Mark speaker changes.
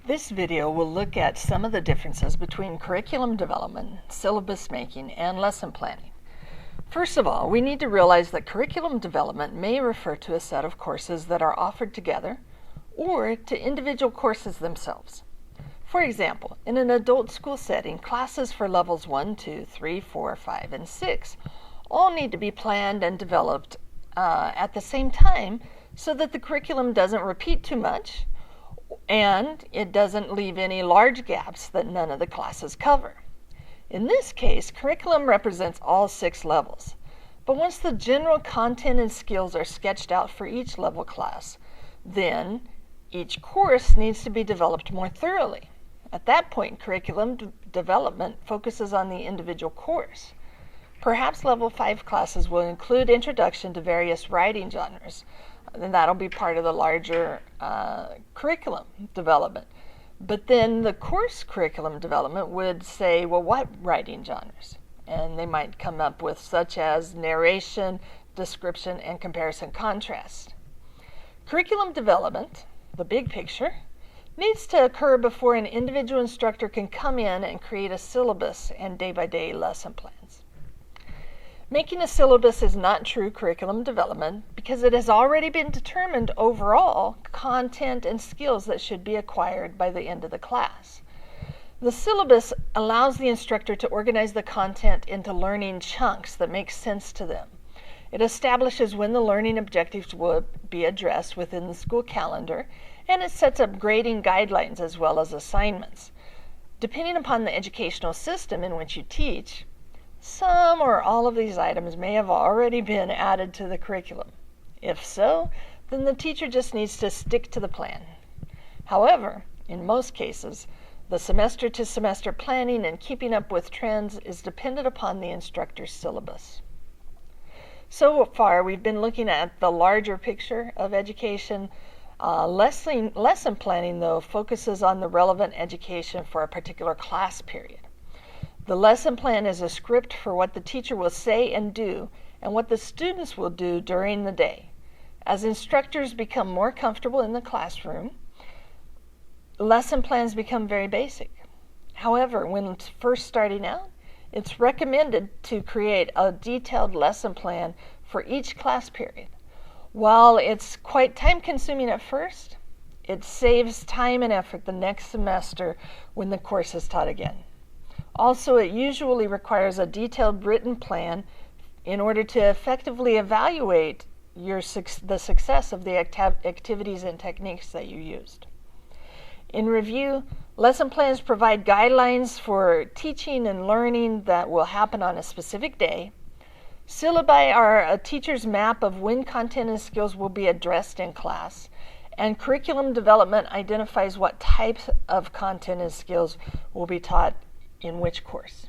Speaker 1: This video will look at some of the differences between curriculum development, syllabus making, and lesson planning. First of all, we need to realize that curriculum development may refer to a set of courses that are offered together or to individual courses themselves. For example, in an adult school setting, classes for levels 1, 2, 3, 4, 5, and 6 all need to be planned and developed at the same time so that the curriculum doesn't repeat too much and it doesn't leave any large gaps that none of the classes cover. In this case, curriculum represents all 6 levels. But once the general content and skills are sketched out for each level class, then each course needs to be developed more thoroughly. At that point, curriculum development focuses on the individual course. Perhaps level 5 classes will include introduction to various writing genres, and that'll be part of the larger curriculum development. But then the course curriculum development would say, well, what writing genres? And they might come up with such as narration, description, and comparison contrast. Curriculum development, the big picture, needs to occur before an individual instructor can come in and create a syllabus and day-by-day lesson plans. Making a syllabus is not true curriculum development because it has already been determined overall content and skills that should be acquired by the end of the class. The syllabus allows the instructor to organize the content into learning chunks that make sense to them. It establishes when the learning objectives will be addressed within the school calendar, and it sets up grading guidelines as well as assignments. Depending upon the educational system in which you teach, some or all of these items may have already been added to the curriculum. If so, then the teacher just needs to stick to the plan. However, in most cases, the semester-to-semester planning and keeping up with trends is dependent upon the instructor's syllabus. So far, we've been looking at the larger picture of education. Lesson planning, though, focuses on the relevant education for a particular class period. The lesson plan is a script for what the teacher will say and do, and what the students will do during the day. As instructors become more comfortable in the classroom, lesson plans become very basic. However, when first starting out, it's recommended to create a detailed lesson plan for each class period. While it's quite time-consuming at first, it saves time and effort the next semester when the course is taught again. Also, it usually requires a detailed written plan in order to effectively evaluate the success of the activities and techniques that you used. In review, lesson plans provide guidelines for teaching and learning that will happen on a specific day. Syllabi are a teacher's map of when content and skills will be addressed in class, and curriculum development identifies what types of content and skills will be taught in which course.